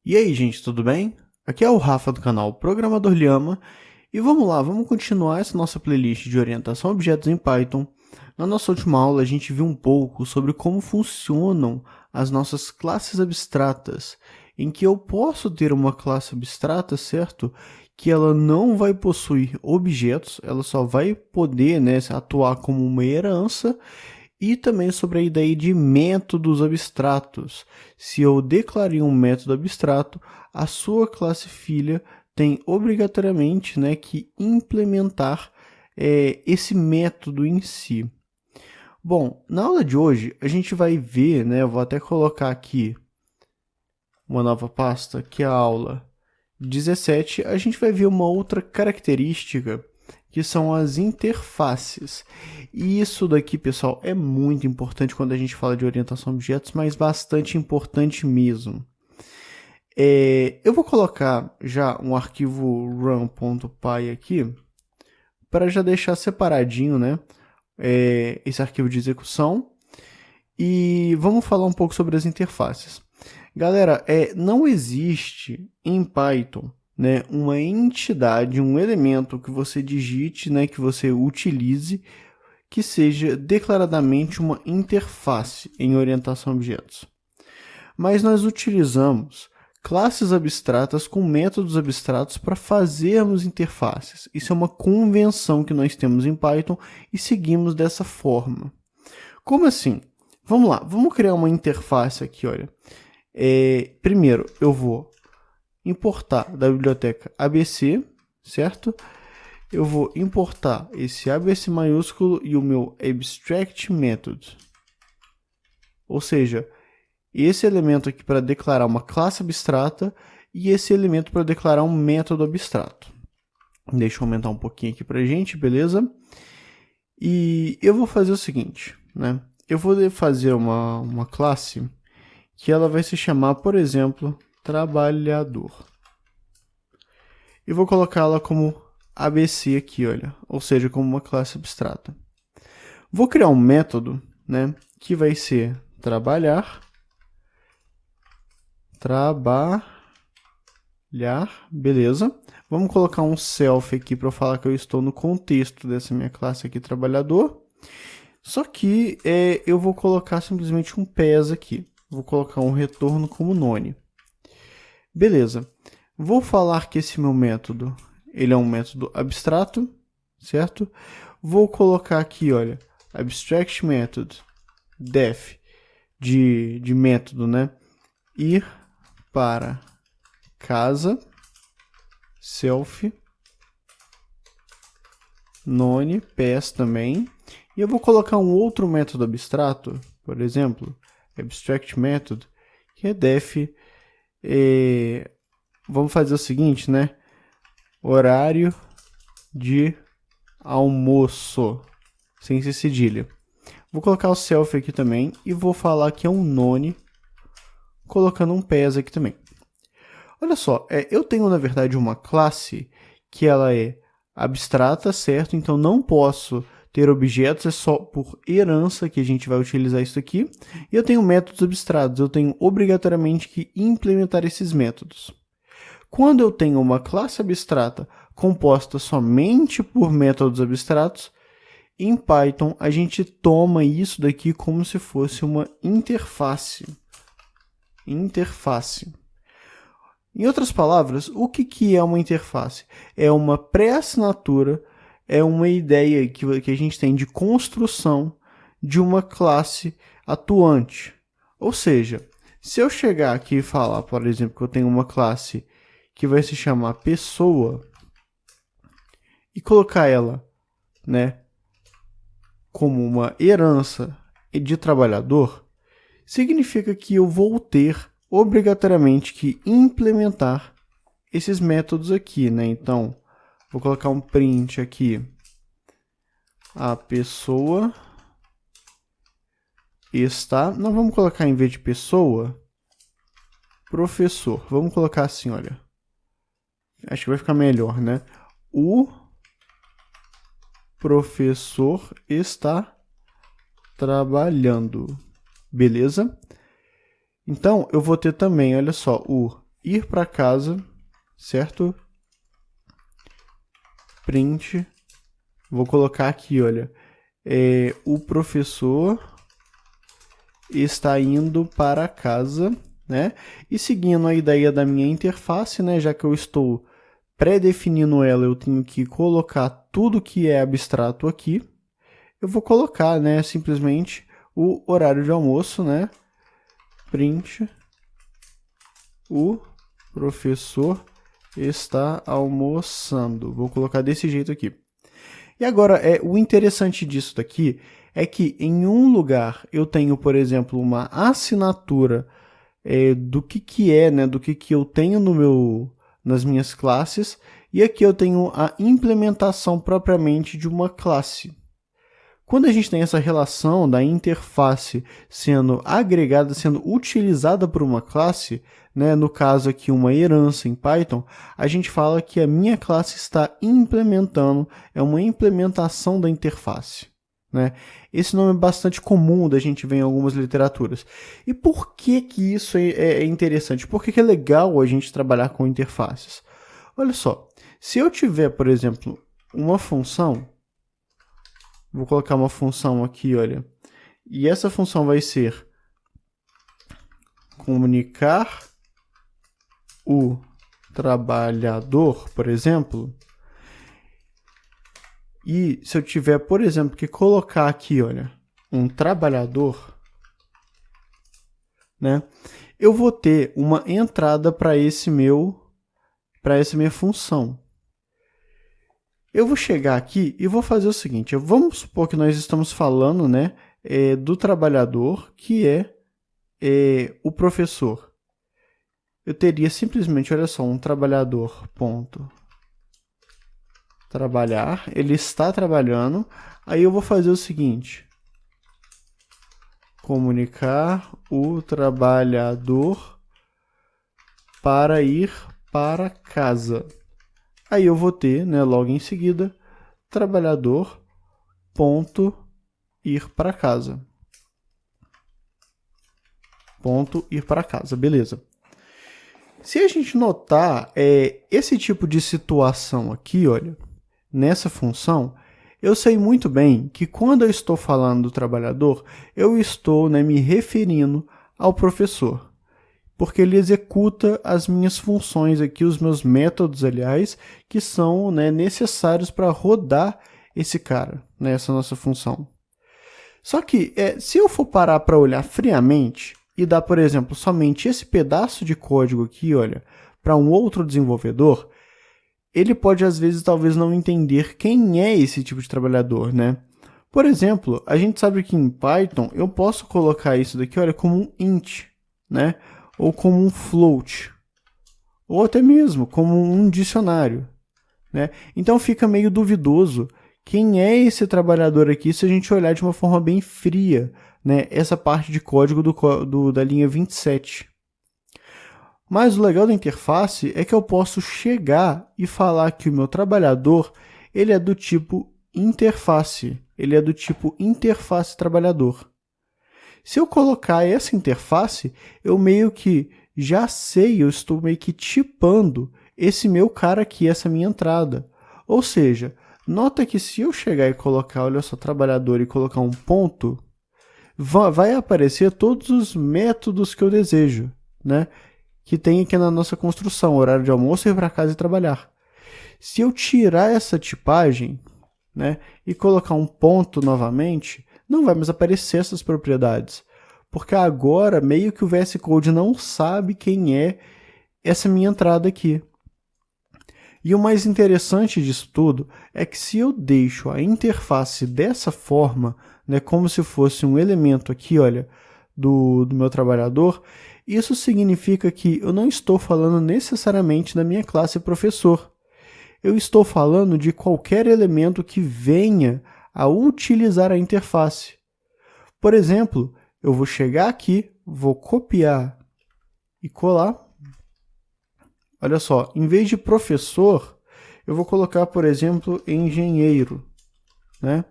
E aí, gente, tudo bem? Aqui é o Rafa do canal Programador Lhama e vamos lá, vamos continuar essa nossa playlist de orientação a objetos em Python. Na nossa última aula, a gente viu um pouco sobre como funcionam as nossas classes abstratas, em que eu posso ter uma classe abstrata, certo? Que ela não vai possuir objetos, ela só vai poder, atuar como uma herança, e também sobre a ideia de métodos abstratos. Se eu declarei um método abstrato, a sua classe filha tem obrigatoriamente, que implementar esse método em si. Bom, na aula de hoje a gente vai ver, eu vou até colocar aqui uma nova pasta, que é a aula 17, a gente vai ver uma outra característica que são as interfaces. E isso daqui, pessoal, é muito importante quando a gente fala de orientação a objetos, mas bastante importante mesmo. Eu vou colocar já um arquivo run.py aqui, para já deixar separadinho, esse arquivo de execução. E vamos falar um pouco sobre as interfaces. Galera, não existe em Python uma entidade, um elemento que você digite, que você utilize, que seja declaradamente uma interface em orientação a objetos. Mas nós utilizamos classes abstratas com métodos abstratos para fazermos interfaces. Isso é uma convenção que nós temos em Python e seguimos dessa forma. Como assim? Vamos lá, vamos criar uma interface aqui, olha. Primeiro, eu vou importar da biblioteca ABC, certo? Eu vou importar esse ABC maiúsculo e o meu abstract method. Ou seja, esse elemento aqui para declarar uma classe abstrata e esse elemento para declarar um método abstrato. Deixa eu aumentar um pouquinho aqui para a gente, beleza? E eu vou fazer o seguinte, eu vou fazer uma classe que ela vai se chamar, por exemplo, trabalhador. E vou colocá-la como ABC aqui, olha, ou seja, como uma classe abstrata. Vou criar um método, que vai ser trabalhar, beleza. Vamos colocar um self aqui para eu falar que eu estou no contexto dessa minha classe aqui, trabalhador. Só que eu vou colocar simplesmente um PES aqui. Vou colocar um retorno como none. Beleza. Vou falar que esse meu método, ele é um método abstrato, certo? Vou colocar aqui, olha, abstract method, def, de método, ir para casa, self, none, PES também. E eu vou colocar um outro método abstrato, por exemplo, abstract method, que é def. Vamos fazer o seguinte, horário de almoço, sem ser cedilha. Vou colocar o self aqui também e vou falar que é um none, colocando um PES aqui também. Olha só, eu tenho na verdade uma classe que ela é abstrata, certo? Então não posso ter objetos, é só por herança que a gente vai utilizar isso aqui. E eu tenho métodos abstratos, eu tenho obrigatoriamente que implementar esses métodos. Quando eu tenho uma classe abstrata composta somente por métodos abstratos, em Python a gente toma isso daqui como se fosse uma interface. Em outras palavras, o que é uma interface? É uma pré-assinatura, é uma ideia que a gente tem de construção de uma classe atuante. Ou seja, se eu chegar aqui e falar, por exemplo, que eu tenho uma classe que vai se chamar pessoa e colocar ela, como uma herança de trabalhador, significa que eu vou ter obrigatoriamente que implementar esses métodos aqui, Então, vou colocar um print aqui. A pessoa está... Não, vamos colocar em vez de pessoa, professor. Vamos colocar assim, olha. Acho que vai ficar melhor, O professor está trabalhando. Beleza? Então, eu vou ter também, olha só, o ir para casa, certo? Print, vou colocar aqui, olha, o professor está indo para casa, né? E seguindo a ideia da minha interface, né, já que eu estou pré-definindo ela, eu tenho que colocar tudo que é abstrato aqui. Eu vou colocar, né, simplesmente o horário de almoço, né? Print, o professor está almoçando. Vou colocar desse jeito aqui. E agora, o interessante disso daqui é que em um lugar eu tenho, por exemplo, uma assinatura do que é, né, do que eu tenho nas minhas classes, e aqui eu tenho a implementação propriamente de uma classe. Quando a gente tem essa relação da interface sendo agregada, sendo utilizada por uma classe, né, no caso aqui uma herança em Python, a gente fala que a minha classe está implementando, é uma implementação da interface. Né? Esse nome é bastante comum da gente ver em algumas literaturas. E por que isso é interessante? Por que é legal a gente trabalhar com interfaces? Olha só, se eu tiver, por exemplo, uma função, vou colocar uma função aqui, olha, e essa função vai ser comunicar o trabalhador, por exemplo. E se eu tiver, por exemplo, que colocar aqui, olha, um trabalhador, né? Eu vou ter uma entrada para essa minha função. Eu vou chegar aqui e vou fazer o seguinte, vamos supor que nós estamos falando, né, do trabalhador, que é o professor. Eu teria simplesmente, olha só, um trabalhador, ponto. Trabalhar, ele está trabalhando, aí eu vou fazer o seguinte, comunicar o trabalhador para ir para casa. Aí eu vou ter, né, logo em seguida, trabalhador ponto ir para casa. Ponto ir para casa, beleza. Se a gente notar esse tipo de situação aqui, olha, nessa função, eu sei muito bem que quando eu estou falando do trabalhador, eu estou, né, me referindo ao professor, porque ele executa as minhas funções aqui, os meus métodos, aliás, que são, né, necessários para rodar esse cara, né, essa nossa função. Só que, se eu for parar para olhar friamente e dar, por exemplo, somente esse pedaço de código aqui, olha, para um outro desenvolvedor, ele pode, às vezes, talvez não entender quem é esse tipo de trabalhador, né? Por exemplo, a gente sabe que em Python eu posso colocar isso daqui, olha, como um int, né? Ou como um float, ou até mesmo como um dicionário, né? Então fica meio duvidoso quem é esse trabalhador aqui se a gente olhar de uma forma bem fria, né? Essa parte de código da linha 27. Mas o legal da interface é que eu posso chegar e falar que o meu trabalhador ele é do tipo interface, ele é do tipo interface trabalhador. Se eu colocar essa interface, eu meio que já sei, eu estou meio que tipando esse meu cara aqui, essa minha entrada. Ou seja, nota que se eu chegar e colocar, olha só, trabalhador e colocar um ponto, vai aparecer todos os métodos que eu desejo, né? Que tem aqui na nossa construção, horário de almoço, ir para casa e trabalhar. Se eu tirar essa tipagem, né, e colocar um ponto novamente, não vai mais aparecer essas propriedades, porque agora meio que o VS Code não sabe quem é essa minha entrada aqui. E o mais interessante disso tudo é que se eu deixo a interface dessa forma, né, como se fosse um elemento aqui, olha, do meu trabalhador, isso significa que eu não estou falando necessariamente da minha classe professor. Eu estou falando de qualquer elemento que venha a utilizar a interface. Por exemplo, eu vou chegar aqui, vou copiar e colar. Olha só, em vez de professor, eu vou colocar, por exemplo, engenheiro, né?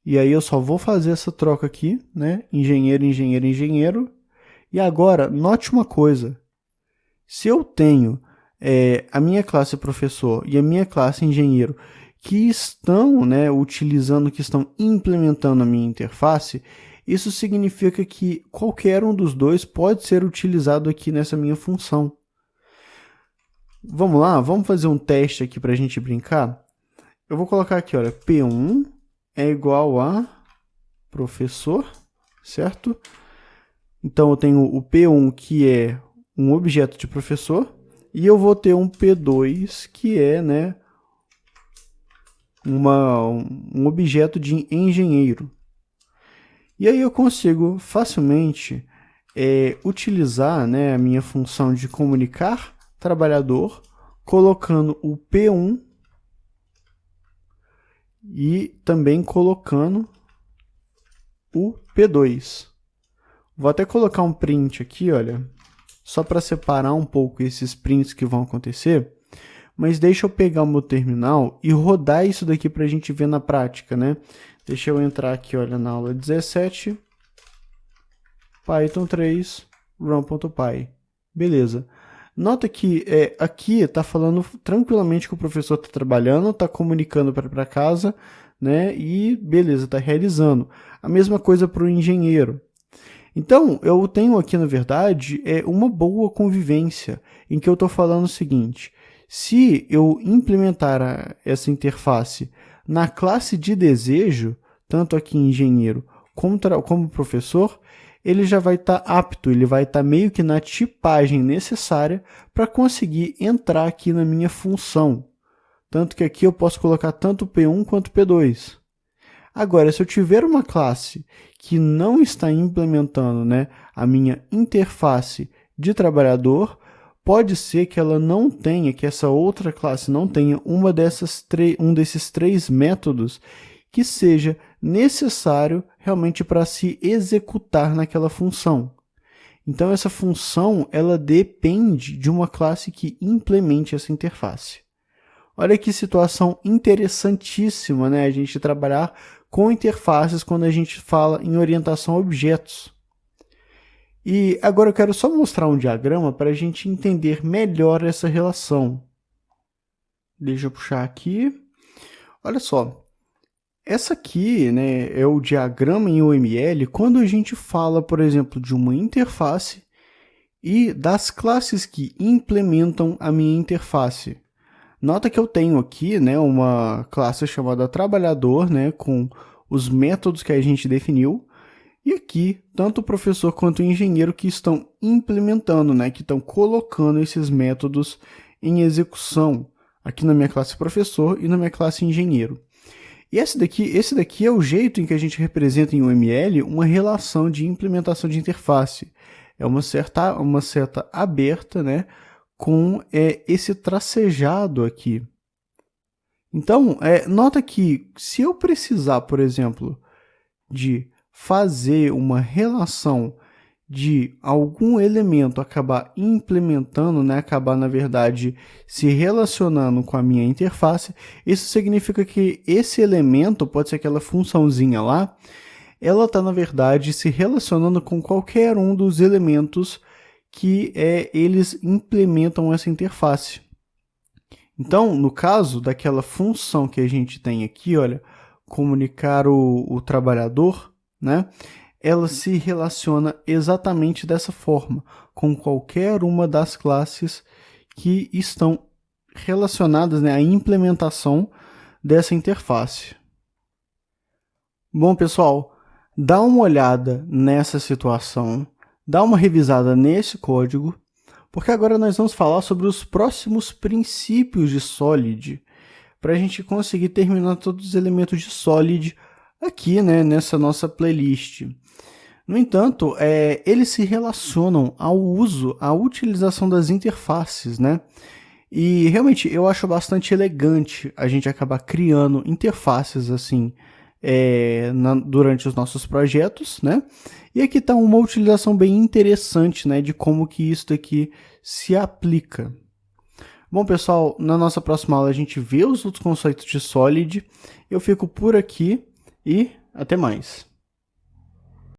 E aí eu só vou fazer essa troca aqui, né? Engenheiro, engenheiro, engenheiro. E agora, note uma coisa. Se eu tenho a minha classe professor e a minha classe engenheiro que estão, né, utilizando, que estão implementando a minha interface, isso significa que qualquer um dos dois pode ser utilizado aqui nessa minha função. Vamos lá, vamos fazer um teste aqui para a gente brincar. Eu vou colocar aqui, olha, P1 é igual a professor, certo? Então eu tenho o P1 que é um objeto de professor e eu vou ter um P2 que é, né, um objeto de engenheiro. E aí eu consigo facilmente utilizar, né, a minha função de comunicar trabalhador, colocando o P1 e também colocando o P2. Vou até colocar um print aqui, olha, só para separar um pouco esses prints que vão acontecer, mas deixa eu pegar o meu terminal e rodar isso daqui para a gente ver na prática, né? Deixa eu entrar aqui, olha, na aula 17, Python 3, run.py. Beleza. Nota que aqui está falando tranquilamente que o professor está trabalhando, está comunicando para casa, né? E beleza, está realizando. A mesma coisa para o engenheiro. Então, eu tenho aqui, na verdade, uma boa convivência, em que eu estou falando o seguinte: se eu implementar essa interface na classe de desejo, tanto aqui engenheiro como professor, ele já vai estar apto, ele vai estar meio que na tipagem necessária para conseguir entrar aqui na minha função. Tanto que aqui eu posso colocar tanto P1 quanto P2. Agora, se eu tiver uma classe que não está implementando, né, a minha interface de trabalhador, pode ser que ela não tenha, que essa outra classe não tenha um desses três métodos que seja necessário realmente para se executar naquela função. Então, essa função ela depende de uma classe que implemente essa interface. Olha que situação interessantíssima, né? A gente trabalhar com interfaces quando a gente fala em orientação a objetos. E agora eu quero só mostrar um diagrama para a gente entender melhor essa relação. Deixa eu puxar aqui. Olha só. Essa aqui, né, é o diagrama em UML quando a gente fala, por exemplo, de uma interface e das classes que implementam a minha interface. Nota que eu tenho aqui, né, uma classe chamada trabalhador, né, com os métodos que a gente definiu, e aqui tanto o professor quanto o engenheiro que estão implementando, né, que estão colocando esses métodos em execução, aqui na minha classe professor e na minha classe engenheiro. E esse daqui é o jeito em que a gente representa em UML uma relação de implementação de interface. É uma seta aberta, né, com esse tracejado aqui. Então, nota que se eu precisar, por exemplo, de fazer uma relação de algum elemento acabar implementando, né, acabar, na verdade, se relacionando com a minha interface, isso significa que esse elemento, pode ser aquela funçãozinha lá, ela está, na verdade, se relacionando com qualquer um dos elementos que eles implementam essa interface. Então, no caso daquela função que a gente tem aqui, olha, comunicar o trabalhador, né? Ela se relaciona exatamente dessa forma, com qualquer uma das classes que estão relacionadas, né, à implementação dessa interface. Bom, pessoal, dá uma olhada nessa situação, dá uma revisada nesse código, porque agora nós vamos falar sobre os próximos princípios de Solid, para a gente conseguir terminar todos os elementos de Solid aqui, né, nessa nossa playlist. No entanto, eles se relacionam ao uso, à utilização das interfaces, né? E realmente eu acho bastante elegante a gente acabar criando interfaces assim durante os nossos projetos, né? E aqui está uma utilização bem interessante, né, de como que isso aqui se aplica. Bom, pessoal, na nossa próxima aula a gente vê os outros conceitos de Solid. Eu fico por aqui e até mais.